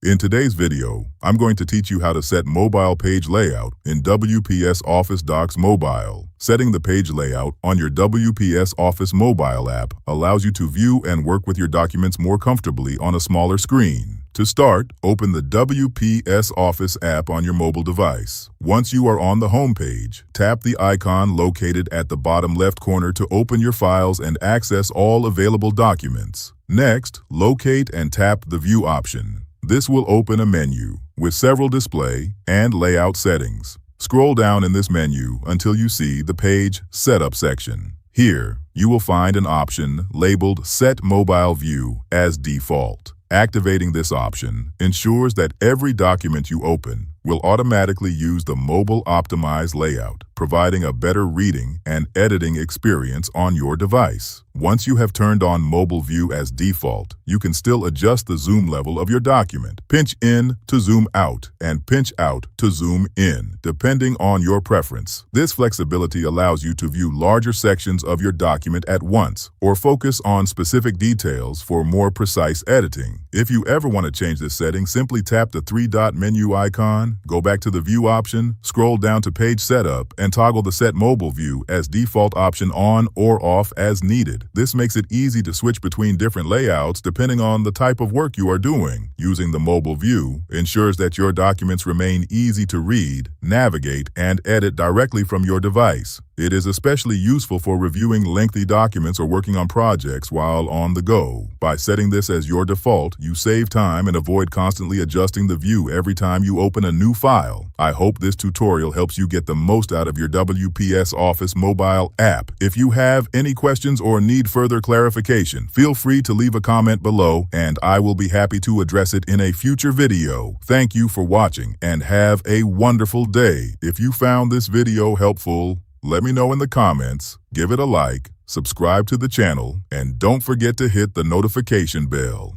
In today's video, I'm going to teach you how to set mobile page layout in WPS Office Docs Mobile. Setting the page layout on your WPS Office Mobile app allows you to view and work with your documents more comfortably on a smaller screen. To start, open the WPS Office app on your mobile device. Once you are on the home page, tap the icon located at the bottom left corner to open your files and access all available documents. Next, locate and tap the View option. This will open a menu with several display and layout settings. Scroll down in this menu until you see the Page Setup section. Here, you will find an option labeled Set Mobile View as Default. Activating this option ensures that every document you open will automatically use the mobile-optimized layout, providing a better reading and editing experience on your device. Once you have turned on Mobile View as default, you can still adjust the zoom level of your document. Pinch in to zoom out and pinch out to zoom in, depending on your preference. This flexibility allows you to view larger sections of your document at once or focus on specific details for more precise editing. If you ever want to change this setting, simply tap the three-dot menu icon, go back to the View option, scroll down to Page Setup, and toggle the Set Mobile View as Default option on or off as needed. This makes it easy to switch between different layouts depending on the type of work you are doing. Using the Mobile View ensures that your documents remain easy to read, navigate, and edit directly from your device. It is especially useful for reviewing lengthy documents or working on projects while on the go. By setting this as your default, you save time and avoid constantly adjusting the view every time you open a new file. I hope this tutorial helps you get the most out of your WPS Office mobile app. If you have any questions or need further clarification, feel free to leave a comment below and I will be happy to address it in a future video. Thank you for watching and have a wonderful day. If you found this video helpful, let me know in the comments, give it a like, subscribe to the channel, and don't forget to hit the notification bell.